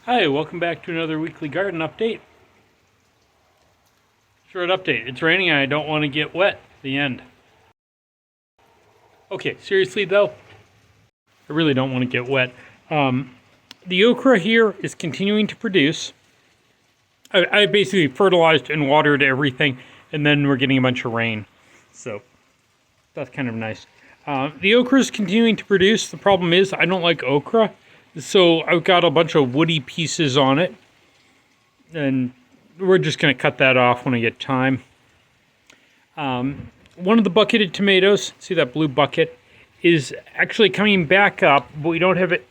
Hi, welcome back to another weekly garden update. Short update. It's raining and I don't want to get wet. The end. Okay, seriously though, I really don't want to get wet. The okra here is continuing to produce. I basically fertilized and watered everything, and then we're getting a bunch of rain. So, that's kind of nice. The okra is continuing to produce. The problem is I don't like okra. So I've got a bunch of woody pieces on it. And we're just going to cut that off when I get time. One of the bucketed tomatoes, see that blue bucket, is actually coming back up, but we don't have it.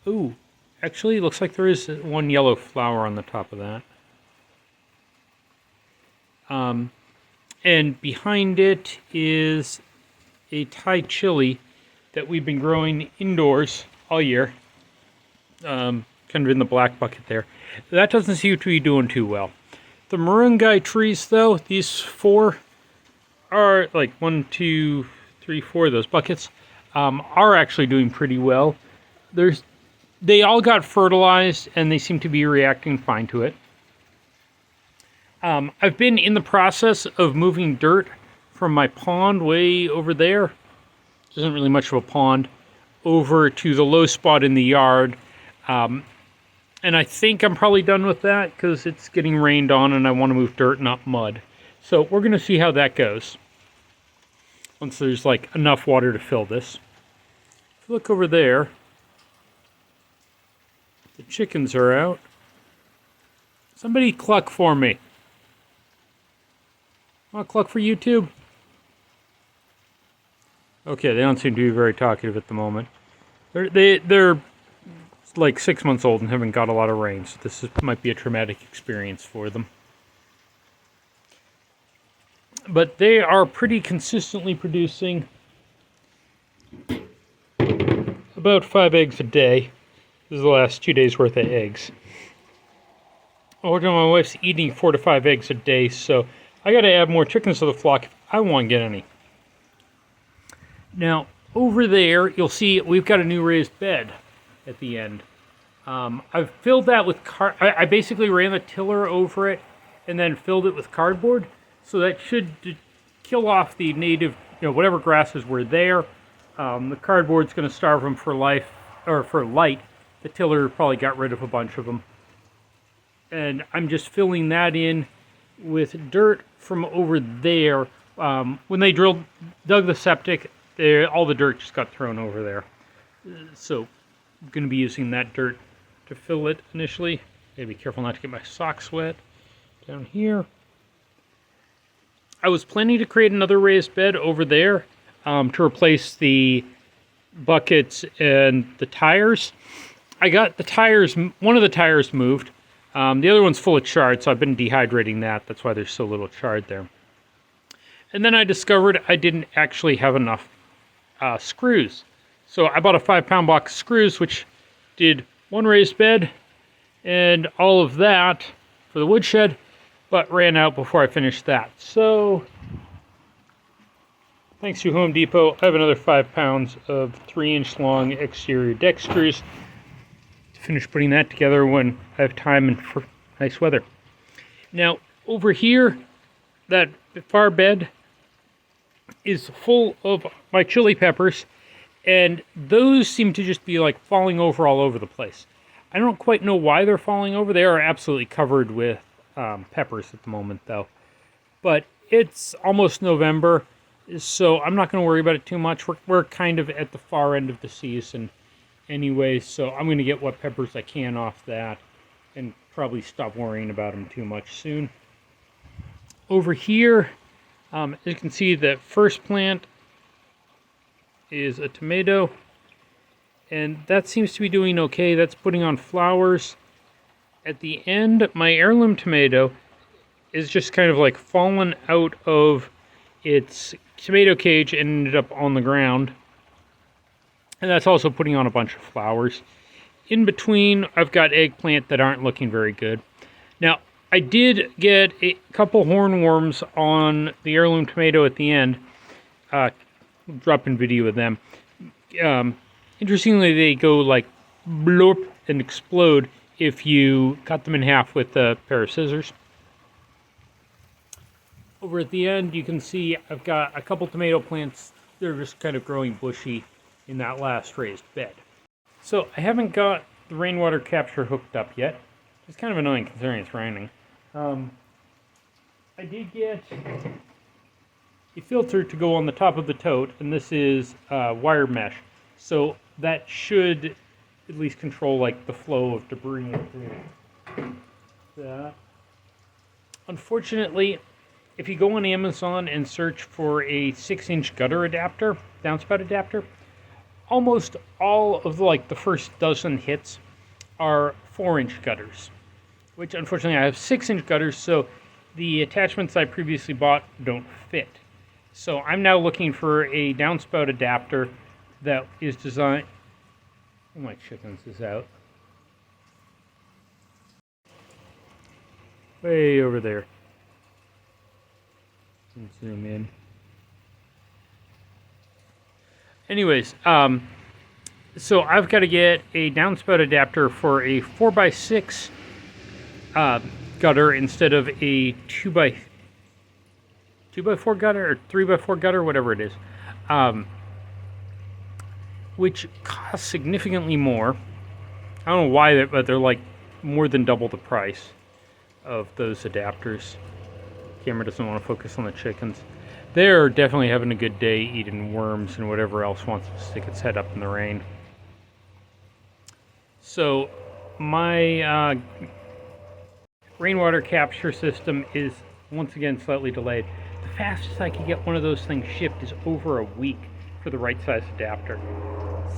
Ooh, actually, looks like there is one yellow flower on the top of that. And behind it is a Thai chili that we've been growing indoors all year. Kind of in the black bucket there. That doesn't seem to be doing too well. The moringa trees, though, these four are like 1, 2, 3, 4 of those buckets are actually doing pretty well. They all got fertilized and they seem to be reacting fine to it. I've been in the process of moving dirt from my pond way over there. Isn't really much of a pond, over to the low spot in the yard. And I think I'm probably done with that because it's getting rained on and I want to move dirt, not mud. So we're going to see how that goes once there's like enough water to fill this. If you look over there, the chickens are out. Somebody cluck for me. Want to cluck for YouTube? Okay, they don't seem to be very talkative at the moment. They're like 6 months old and haven't got a lot of rain, so might be a traumatic experience for them. But they are pretty consistently producing about 5 eggs a day. This is the last 2 days worth of eggs. My wife's eating 4 to 5 eggs a day, so I gotta add more chickens to the flock if I want to get any. Now, over there, you'll see we've got a new raised bed at the end. I've filled that with I basically ran the tiller over it and then filled it with cardboard. So that should kill off the native, whatever grasses were there. The cardboard's going to starve them for life, or for light. The tiller probably got rid of a bunch of them. And I'm just filling that in with dirt from over there. When they dug the septic, all the dirt just got thrown over there. So I'm going to be using that dirt to fill it initially. Gotta be careful not to get my socks wet. Down here. I was planning to create another raised bed over there to replace the buckets and the tires. I got the tires, one of the tires moved. The other one's full of chard, so I've been dehydrating that. That's why there's so little chard there. And then I discovered I didn't actually have enough screws. So I bought a 5-pound box of screws, which did one raised bed and all of that for the woodshed, but ran out before I finished that. So, thanks to Home Depot, I have another 5 pounds of 3-inch long exterior deck screws to finish putting that together when I have time and for nice weather. Now, over here, that far bed is full of my chili peppers, and those seem to just be like falling over all over the place. I don't quite know why they're falling over. They are absolutely covered with peppers at the moment, though. But it's almost November, so I'm not going to worry about it too much. We're kind of at the far end of the season anyway, so I'm going to get what peppers I can off that and probably stop worrying about them too much soon. Over here, as you can see, the first plant is a tomato, and that seems to be doing okay. That's putting on flowers. At the end, my heirloom tomato is just kind of like fallen out of its tomato cage and ended up on the ground. And that's also putting on a bunch of flowers. In between, I've got eggplant that aren't looking very good. Now, I did get a couple hornworms on the heirloom tomato at the end. Drop in video of them. Interestingly, they go like blurp and explode if you cut them in half with a pair of scissors. Over at the end, you can see I've got a couple tomato plants. They're just kind of growing bushy in that last raised bed. So I haven't got the rainwater capture hooked up yet. It's kind of annoying considering it's raining. I did get a filter to go on the top of the tote, and this is wire mesh. So that should at least control like the flow of debris into that. Unfortunately, if you go on Amazon and search for a 6-inch gutter adapter, downspout adapter, almost all of the first dozen hits are 4-inch gutters, which unfortunately I have 6-inch gutters, so the attachments I previously bought don't fit. So I'm now looking for a downspout adapter that is designed... Oh, my chickens is out. Way over there. Let's zoom in. Anyways, so I've got to get a downspout adapter for a 4x6 gutter instead of a 2x4 gutter or 3x4 gutter, whatever it is, which costs significantly more. I don't know why, but they're like more than double the price of those adapters. Camera doesn't want to focus on the chickens. They're definitely having a good day eating worms and whatever else wants to stick its head up in the rain. So my rainwater capture system is once again slightly delayed. The fastest I could get one of those things shipped is over a week for the right size adapter.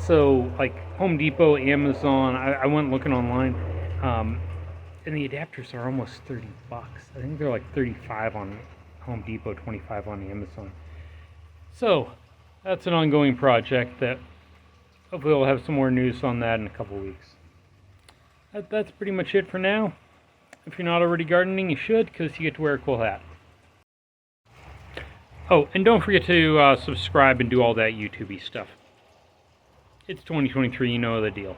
So like Home Depot, Amazon, I went looking online, and the adapters are almost 30 bucks. I think they're like 35 on Home Depot, 25 on Amazon. So that's an ongoing project that hopefully we'll have some more news on that in a couple weeks. That's pretty much it for now. If you're not already gardening, you should, because you get to wear a cool hat. Oh, and don't forget to subscribe and do all that YouTube-y stuff. It's 2023, you know the deal.